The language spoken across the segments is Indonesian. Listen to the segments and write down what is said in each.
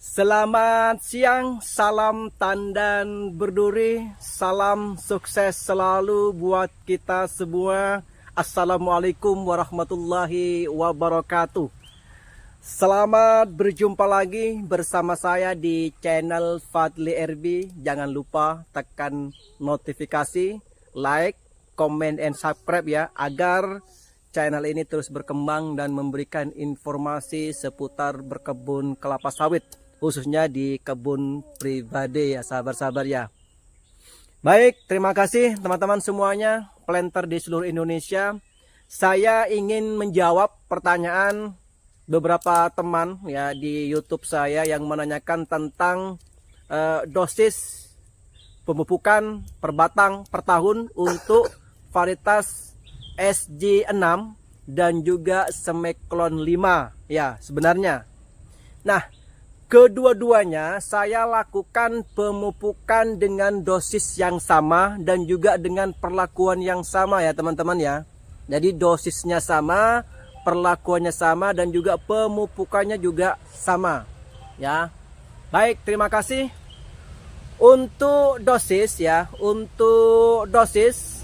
Selamat siang, salam tandan berduri, salam sukses selalu buat kita semua. Assalamualaikum warahmatullahi wabarakatuh. Selamat berjumpa lagi bersama saya di channel Fadli RB. Jangan lupa tekan notifikasi, like, comment, and subscribe ya, agar channel ini terus berkembang dan memberikan informasi seputar berkebun kelapa sawit, khususnya di kebun pribadi ya, sahabat-sahabat ya. Baik, terima kasih teman-teman semuanya, planter di seluruh Indonesia. Saya ingin menjawab pertanyaan beberapa teman ya di YouTube saya yang menanyakan tentang dosis pemupukan per batang per tahun untuk varietas SG6 dan juga Semeklon 5 ya sebenarnya. Nah, kedua-duanya saya lakukan pemupukan dengan dosis yang sama dan juga dengan perlakuan yang sama ya teman-teman ya. Jadi dosisnya sama, perlakuannya sama, dan juga pemupukannya juga sama ya. Baik, terima kasih. Untuk dosis ya, untuk dosis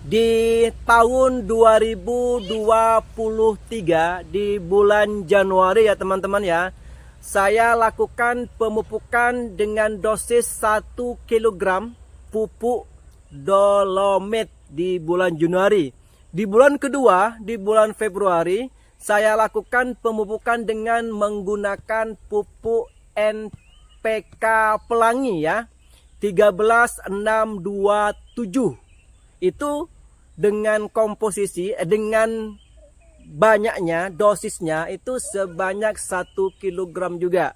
di tahun 2023 di bulan Januari ya teman-teman ya, saya lakukan pemupukan dengan dosis 1 kg pupuk dolomit di bulan Januari. Di bulan kedua, di bulan Februari, saya lakukan pemupukan dengan menggunakan pupuk NPK pelangi ya, 13627. Itu dengan komposisi, dengan banyaknya dosisnya itu sebanyak 1 kg juga.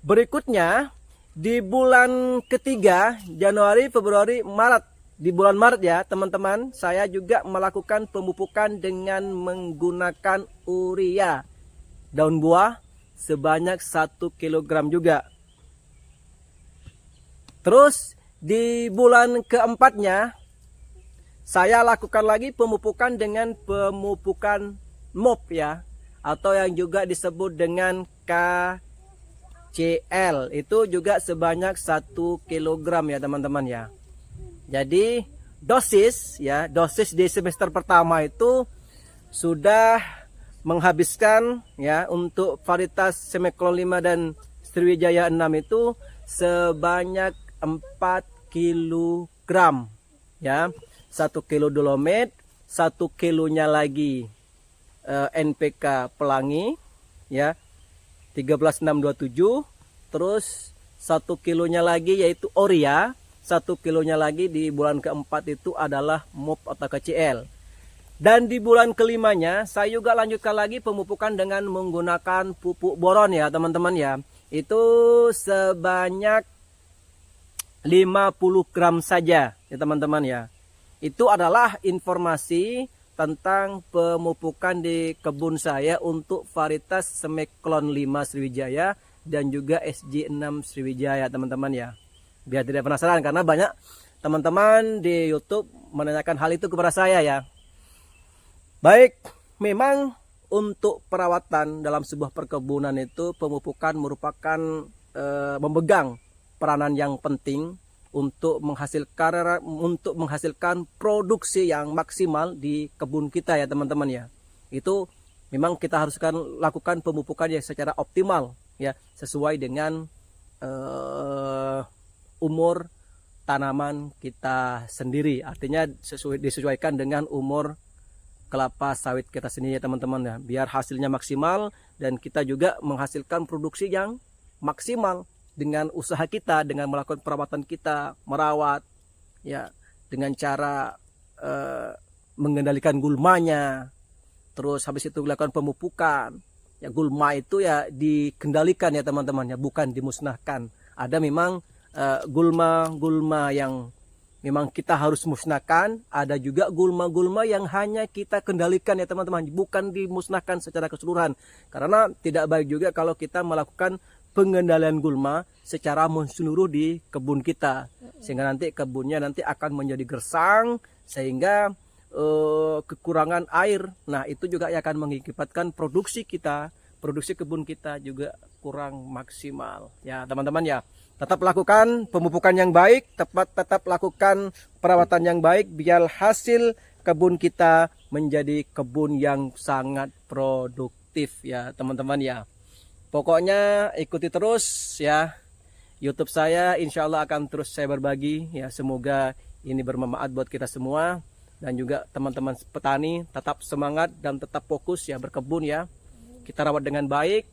Berikutnya di bulan ketiga, Januari, Februari, Maret. Di bulan Maret ya teman-teman, saya juga melakukan pemupukan dengan menggunakan urea daun buah sebanyak 1 kg juga. Terus di bulan keempatnya saya lakukan lagi pemupukan dengan pemupukan MOP ya, atau yang juga disebut dengan KCL. Itu juga sebanyak 1 kg ya teman-teman ya. Jadi dosis ya, dosis di semester pertama itu sudah menghabiskan ya untuk varietas Semeklon 5 dan Sriwijaya 6 itu sebanyak 4 kg ya. 1 kilo dolomit, 1 kilonya lagi NPK pelangi ya, 13627. Terus 1 kilonya lagi yaitu urea, 1 kilonya lagi di bulan keempat itu adalah MOP atau KCL. Dan di bulan kelimanya saya juga lanjutkan lagi pemupukan dengan menggunakan pupuk boron ya teman-teman ya. Itu sebanyak 50 gram saja ya teman-teman ya. Itu adalah informasi tentang pemupukan di kebun saya untuk varietas Semeklon 5 Sriwijaya dan juga SG6 Sriwijaya teman-teman ya. Biar tidak penasaran, karena banyak teman-teman di YouTube menanyakan hal itu kepada saya ya. Baik, memang untuk perawatan dalam sebuah perkebunan itu pemupukan merupakan memegang peranan yang penting untuk menghasilkan produksi yang maksimal di kebun kita ya teman-teman ya. Itu memang kita harus lakukan pemupukan yang secara optimal ya, sesuai dengan umur tanaman kita sendiri. Artinya disesuaikan dengan umur kelapa sawit kita sendiri ya teman-teman ya, biar hasilnya maksimal dan kita juga menghasilkan produksi yang maksimal dengan usaha kita, dengan melakukan perawatan kita, merawat ya, dengan cara mengendalikan gulmanya. Terus habis itu dilakukan pemupukan ya. Gulma itu ya dikendalikan ya teman-teman ya, bukan dimusnahkan. Ada memang gulma-gulma yang memang kita harus musnahkan, ada juga gulma-gulma yang hanya kita kendalikan ya teman-teman, bukan dimusnahkan secara keseluruhan. Karena tidak baik juga kalau kita melakukan pengendalian gulma secara menyeluruh di kebun kita, sehingga nanti kebunnya nanti akan menjadi gersang, sehingga kekurangan air. Nah itu juga akan mengakibatkan produksi kita produksi kebun kita juga kurang maksimal. Ya teman-teman ya, tetap lakukan pemupukan yang baik, tetap lakukan perawatan yang baik biar hasil kebun kita menjadi kebun yang sangat produktif ya teman-teman ya. Pokoknya ikuti terus ya YouTube saya, insya Allah akan terus saya berbagi ya. Semoga ini bermanfaat buat kita semua, dan juga teman-teman petani tetap semangat dan tetap fokus ya berkebun ya. Kita rawat dengan baik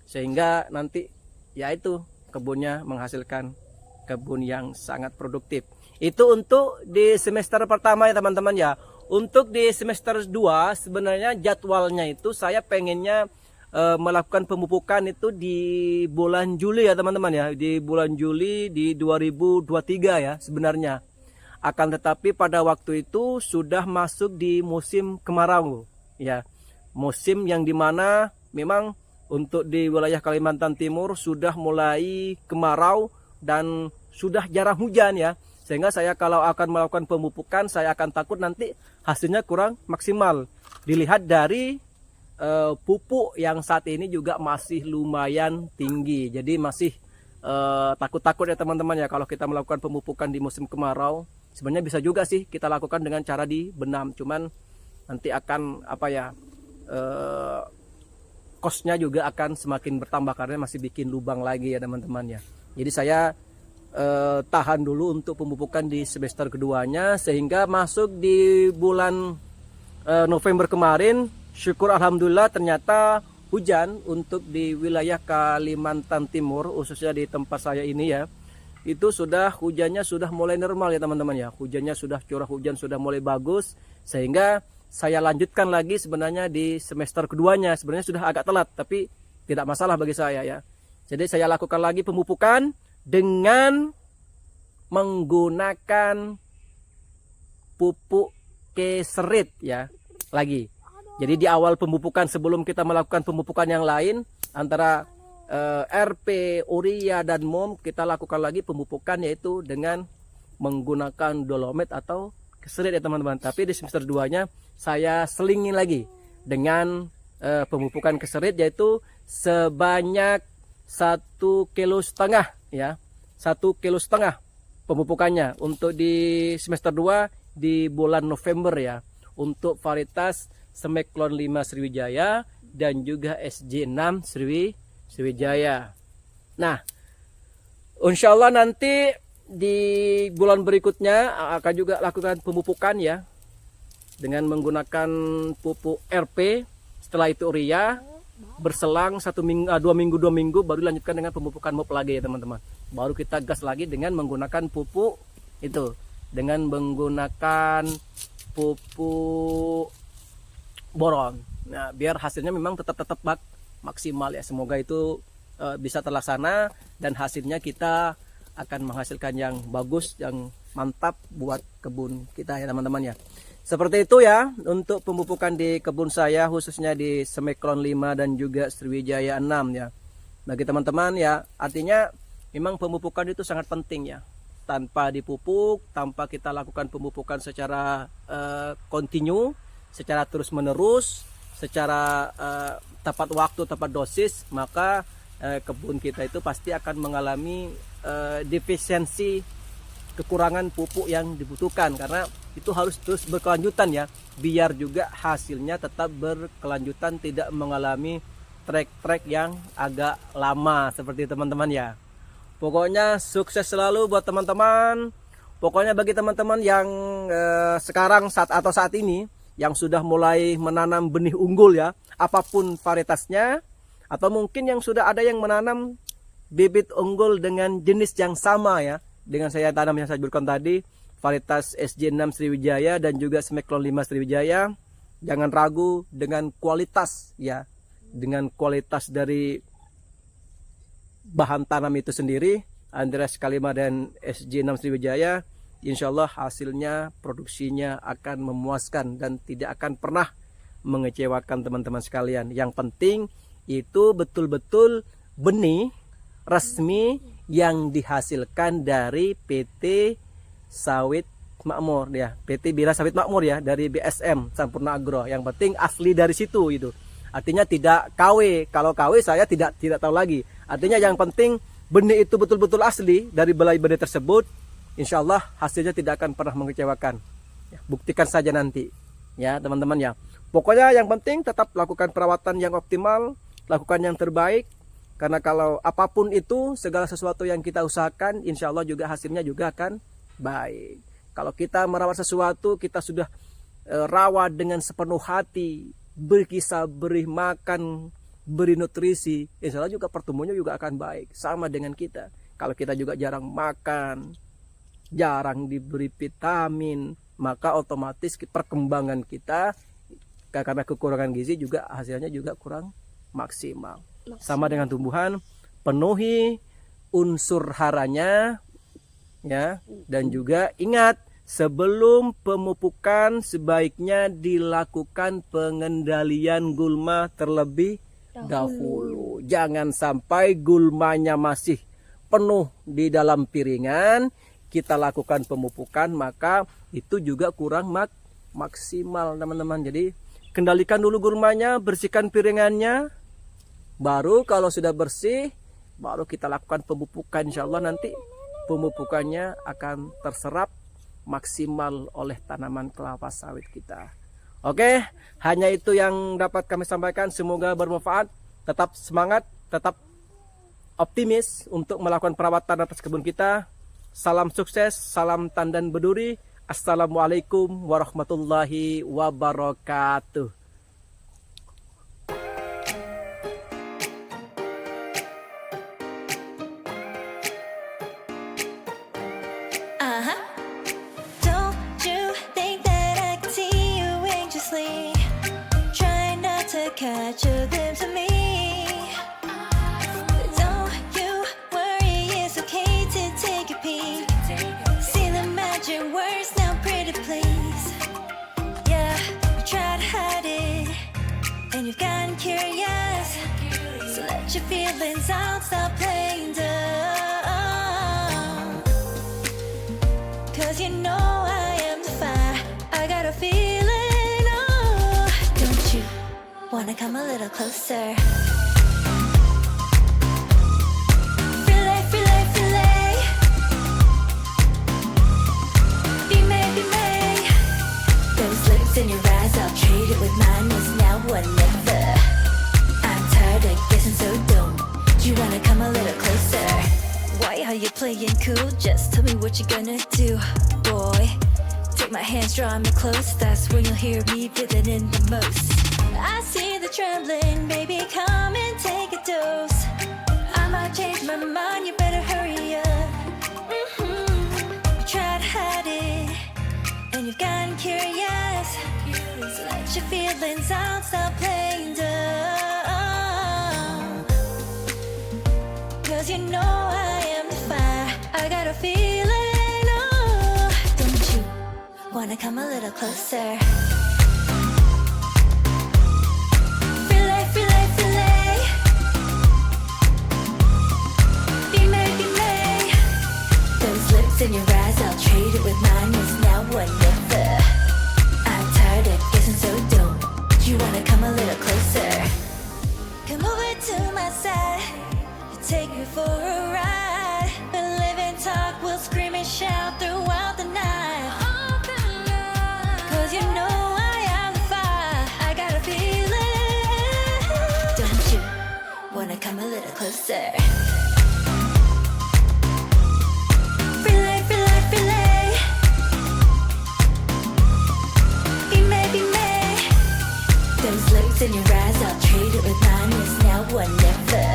sehingga nanti ya itu kebunnya menghasilkan kebun yang sangat produktif. Itu untuk di semester pertama ya teman-teman ya. Untuk di semester 2 sebenarnya jadwalnya itu saya pengennya melakukan pemupukan itu di bulan Juli ya teman-teman ya. Di bulan Juli di 2023 ya sebenarnya. Akan tetapi pada waktu itu sudah masuk di musim kemarau ya. Musim yang dimana memang untuk di wilayah Kalimantan Timur sudah mulai kemarau dan sudah jarang hujan ya. Sehingga saya kalau akan melakukan pemupukan saya akan takut nanti hasilnya kurang maksimal. Dilihat dari pupuk yang saat ini juga masih lumayan tinggi. Jadi masih takut-takut ya teman-teman ya kalau kita melakukan pemupukan di musim kemarau. Sebenarnya bisa juga sih kita lakukan dengan cara dibenam, cuman nanti akan apa ya, kosnya juga akan semakin bertambah karena masih bikin lubang lagi ya teman-teman ya. Jadi saya tahan dulu untuk pemupukan di semester keduanya, sehingga masuk di bulan November kemarin, syukur alhamdulillah ternyata hujan untuk di wilayah Kalimantan Timur, khususnya di tempat saya ini ya. Itu sudah hujannya sudah mulai normal ya teman-teman ya. Hujannya sudah, curah hujan sudah mulai bagus, sehingga saya lanjutkan lagi sebenarnya di semester keduanya. Sebenarnya sudah agak telat tapi tidak masalah bagi saya ya. Jadi saya lakukan lagi pemupukan dengan menggunakan pupuk keserit ya lagi. Jadi di awal pemupukan sebelum kita melakukan pemupukan yang lain antara RP, urea dan MOM, kita lakukan lagi pemupukan yaitu dengan menggunakan dolomit atau keserit ya teman-teman. Tapi di semester 2-nya saya selingin lagi dengan pemupukan keserit yaitu sebanyak 1,5 kg ya. 1,5 kg pemupukannya untuk di semester 2 di bulan November ya. Untuk varietas Semeklon 5 Sriwijaya dan juga SJ6 Sriwijaya. Nah, insya Allah nanti di bulan berikutnya akan juga lakukan pemupukan ya dengan menggunakan pupuk RP. Setelah itu urea, berselang 2 minggu baru lanjutkan dengan pemupukan MOP lagi ya teman-teman. Baru kita gas lagi dengan menggunakan pupuk itu, dengan menggunakan pupuk boron. Nah, biar hasilnya memang tetap maksimal ya. Semoga itu bisa terlaksana dan hasilnya kita akan menghasilkan yang bagus, yang mantap buat kebun kita ya teman-teman ya. Seperti itu ya untuk pemupukan di kebun saya, khususnya di Semeklon 5 dan juga Sriwijaya 6 ya. Bagi teman-teman ya, artinya memang pemupukan itu sangat penting ya. Tanpa dipupuk, tanpa kita lakukan pemupukan secara kontinu, secara terus menerus, secara tepat waktu, tepat dosis, maka kebun kita itu pasti akan mengalami defisiensi, kekurangan pupuk yang dibutuhkan, karena itu harus terus berkelanjutan ya, biar juga hasilnya tetap berkelanjutan, tidak mengalami trek-trek yang agak lama seperti teman-teman ya. Pokoknya sukses selalu buat teman-teman. Pokoknya bagi teman-teman yang sekarang saat ini yang sudah mulai menanam benih unggul ya, apapun varietasnya, atau mungkin yang sudah ada yang menanam bibit unggul dengan jenis yang sama ya, dengan saya tanam yang saya sebutkan tadi, varietas SJ6 Sriwijaya dan juga Semeklon 5 Sriwijaya, jangan ragu dengan kualitas ya, dengan kualitas dari bahan tanam itu sendiri, Andreas K5 dan SJ6 Sriwijaya. Insya Allah hasilnya, produksinya akan memuaskan dan tidak akan pernah mengecewakan teman-teman sekalian. Yang penting itu betul-betul benih resmi yang dihasilkan dari PT Sawit Makmur ya, PT Bira Sawit Makmur ya, dari BSM Sampurna Agro. Yang penting asli dari situ itu. Artinya tidak KW. Kalau KW saya tidak tahu lagi. Artinya yang penting benih itu betul-betul asli dari belai benih tersebut. Insya Allah hasilnya tidak akan pernah mengecewakan. Ya, buktikan saja nanti. Ya teman-teman ya. Pokoknya yang penting tetap lakukan perawatan yang optimal. Lakukan yang terbaik. Karena kalau apapun itu, segala sesuatu yang kita usahakan, insya Allah juga hasilnya juga akan baik. Kalau kita merawat sesuatu, kita sudah rawat dengan sepenuh hati, berkisah, beri makan, beri nutrisi, insya Allah juga pertumbuhannya juga akan baik. Sama dengan kita. Kalau kita juga jarang makan, jarang diberi vitamin, maka otomatis perkembangan kita karena kekurangan gizi juga hasilnya juga kurang maksimal. Sama dengan tumbuhan, penuhi unsur haranya ya, dan juga ingat sebelum pemupukan sebaiknya dilakukan pengendalian gulma terlebih dahulu. Jangan sampai gulmanya masih penuh di dalam piringan, kita lakukan pemupukan, maka itu juga kurang maksimal teman-teman. Jadi kendalikan dulu gulmanya, bersihkan piringannya. Baru kalau sudah bersih, baru kita lakukan pemupukan. Insya Allah nanti pemupukannya akan terserap maksimal oleh tanaman kelapa sawit kita. Oke, hanya itu yang dapat kami sampaikan. Semoga bermanfaat. Tetap semangat, tetap optimis untuk melakukan perawatan atas kebun kita. Salam sukses, salam tandan berduri. Assalamualaikum warahmatullahi wabarakatuh. Don't you think that I can see you anxiously? Try not to catch a glimpse of me. Don't you worry, it's okay to take a peek. See the magic words now, pretty please. Yeah, you try to hide it, and you've gotten curious. So let your feelings out, stop playing dumb. Cause you know I am the fire, I got a feeling, oh. Don't you wanna come a little closer? Filet, filet, filet. Be may. Those lips in your eyes, I'll trade it with mine, is now or never. I'm tired of guessing, so don't you wanna come a little closer? Why are you playing cool? Just tell me what you're gonna do, boy. Take my hands, draw me close. That's when you'll hear me feeling in the most. I see the trembling, baby, come and take a dose. I might change my mind, you better hurry up. You try to hide it, and you've gotten curious. So let your feelings out, stop playing dumb. Cause you know I am the fire, I got a feeling, oh. Don't you wanna come a little closer? Filet, filet, filet. Be may. Those lips in your eyes, I'll trade it with mine, is now or never. I'm tired of guessing, so don't you wanna come a little closer? Come over to my side, take me for a ride. We'll live and talk, we'll scream and shout throughout the night. Cause you know I am the fire, I got a feeling. Don't you wanna come a little closer? Filet, filet, filet. Be may. Those lips in your eyes, I'll trade it with mine, is now or never.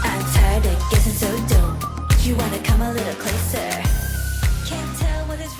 I'm tired of guessing, so don't you wanna come a little closer? Can't tell what is